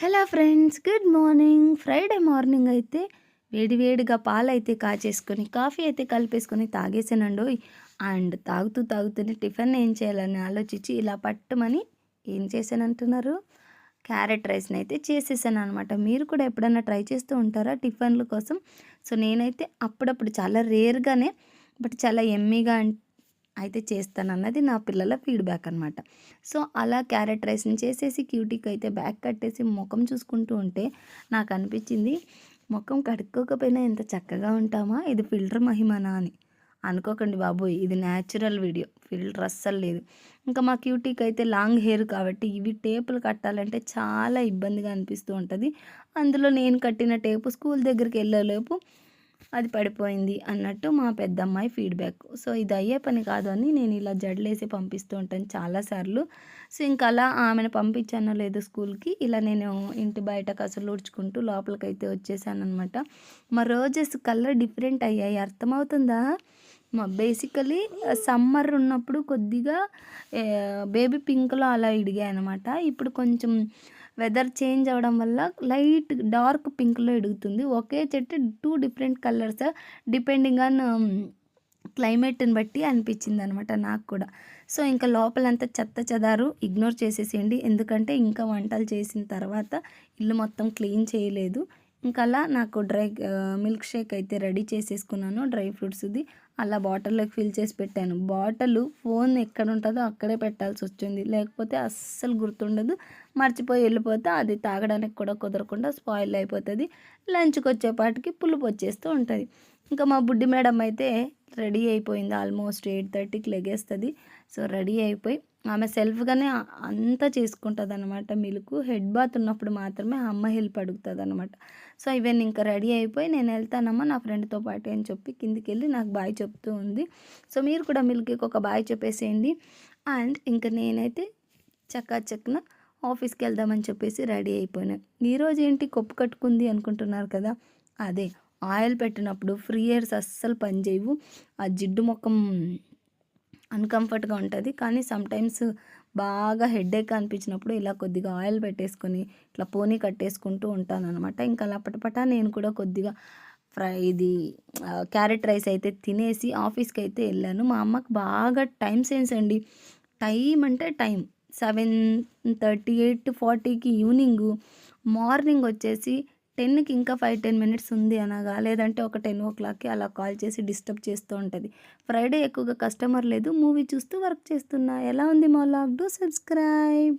Hello friends, good morning. Friday morning అయితే వేడివేడిగా పాలైతే కాచేసుకొని కాఫీ అయితే కలిపేసుకొని తాగేసానండోయ్. అండ్ తాగుతూనే టిఫిన్ ఏం చేయాలని ఆలోచించి ఇలా పట్టుమని ఏం చేశానంటున్నారు, క్యారెట్ రైస్ని అయితే చేసేసాను అనమాట. మీరు కూడా ఎప్పుడైనా ట్రై చేస్తూ ఉంటారా టిఫిన్ల కోసం? సో నేనైతే అప్పుడప్పుడు చాలా రేర్గానే బట్ చాలా ఎమ్మీగా అయితే చేస్తానన్నది నా పిల్లల ఫీడ్‌బ్యాక్ అనమాట. సో, అలా క్యారెట్ రైస్‌ని చేసేసి క్యూటీకి అయితే బ్యాగ్ కట్టేసి మొఖం చూసుకుంటూ ఉంటే నాకనిపించింది, మొఖం కడుక్కోకపోయినా ఎంత చక్కగా ఉంటామా, ఇది ఫిల్టర్ మహిమనా అని. అనుకోకండి బాబోయ్! ఇది న్యాచురల్ వీడియో. ఫిల్టర్ అస్సలు లేదు. ఇంకా మా క్యూటీకి అయితే లాంగ్ హెయిర్ కాబట్టి ఇవి టేపులు కట్టాలంటే చాలా ఇబ్బందిగా అనిపిస్తూ ఉంటది. అందులో నేను కట్టిన టేపు స్కూల్ దగ్గరికెళ్ళేలోపు అది పడిపోయింది అన్నట్టు మా పెద్దమ్మాయి ఫీడ్‌బ్యాక్. సో, ఇది అయ్యే పని కాదు అని నేను ఇలా జడలేసి పంపిస్తూ ఉంటాను చాలా సార్లు. సో, ఇంక అలా ఆమెను పంపించానో లేదో స్కూల్‌కి, ఇలా నేను ఇంటి బయట కసులు ఊడ్చుకుంటూ లోపలికైతే వచ్చేసాననమాట. మా రోజెస్ కలర్ డిఫరెంట్ అయ్యాయి, అర్థమవుతుందా? బేసికలీ సమ్మర్ ఉన్నప్పుడు కొద్దిగా బేబీ పింక్‌లో అలా ఇడిగాయనమాట. ఇప్పుడు కొంచెం వెదర్ చేంజ్ అవ్వడం వల్ల లైట్ డార్క్ పింక్‌లో ఎదుగుతుంది. ఒకే చెట్టు 2 డిఫరెంట్ కలర్స్ డిపెండింగ్ ఆన్ క్లైమేట్‌ని బట్టి అనిపించిందనమాట నాకు కూడా. సో, ఇంకా లోపలంతా చెత్త చెదారం ఇగ్నోర్ చేసేసేయండి. ఎందుకంటే ఇంకా వంటలు చేసిన తర్వాత ఇల్లు మొత్తం క్లీన్ చేయలేదు. ఇంకలా నాకు మిల్క్ షేక్ అయితే రెడీ చేసేసుకున్నాను డ్రై ఫ్రూట్స్‌ది. అలా బాటిల్‌లోకి ఫిల్ చేసి పెట్టాను. బాటిలు ఫోన్ ఎక్కడుంటదో అక్కడే పెట్టాల్సొచ్చింది. లేకపోతే అస్సలు గుర్తుండదు. మర్చిపోయి వెళ్ళిపోతే అది తాగడానికి కూడా కుదరకుండా స్పాయిల్ అయిపోతది. లంచ్‌కొచ్చేపాటికి పులుపొచ్చేస్తూ ఉంటది. ఇంకా మా బుడ్డి మేడం అయితే రెడీ అయిపోయింది. ఆల్మోస్ట్ 8:30కి లెగేస్తది. సో, రెడీ అయిపోయి ఆమె సెల్ఫ్‌గానే అంతా చేసుకుంటదనమాట. మిల్కు హెడ్ బాత్ ఉన్నప్పుడు మాత్రమే ఆ అమ్మ హెల్ప్ అడుగుతదనమాట. సో, ఈవెన్ ఇంకా రెడీ అయిపోయి నేను వెళ్తానమ్మా నా ఫ్రెండ్‌తో పాటు అని చెప్పి కిందికెళ్ళి నాకు బాయ్ చెప్తూ ఉంది. సో, మీరు కూడా మిల్కీకి ఒక బాయ్ చెప్పేసేయండి. అండ్ ఇంక నేనైతే చకాచక్‌న ఆఫీస్‌కి వెళ్దామని చెప్పేసి రెడీ అయిపోయినా. ఈరోజు ఏంటి కొప్పు కట్టుకుంది అనుకుంటున్నారు కదా! అదే ఆయిల్ పెట్టినప్పుడు ఫ్రీ హెయిర్స్ అస్సలు పనిచేయవు. ఆ జిడ్డు మొఖం అన్‌కంఫర్ట్‌గా ఉంటది. కానీ సమ్‌టైమ్స్ బాగా హెడేక్ అనిపించినప్పుడు ఇలా కొద్దిగా ఆయిల్ పెట్టేసుకొని ఇట్లా పోనీ కట్టేసుకుంటూ ఉంటాననమాట. ఇంకా అలా పటపటా నేను కూడా కొద్దిగా ఇది క్యారెట్ రైస్ అయితే తినేసి ఆఫీస్‌కైతే ఎళ్ళాను. మా అమ్మకి బాగా టైమ్ సెన్స్ అండి. టైం అంటే టైం 7:30, 8:40కి ఈవినింగు, మార్నింగ్ వచ్చేసి 10కి ఇంకా 5, 10 మినిట్స్ ఉంది అనగా, లేదంటే ఒక 10:00కి అలా కాల్ చేసి డిస్టర్బ్ చేస్తూ ఉంటది. ఫ్రైడే ఎక్కువగా కస్టమర్ లేదు. మూవీ చూస్తూ వర్క్ చేస్తున్నా. ఎలా ఉంది మా వ్లాగ్? Do subscribe.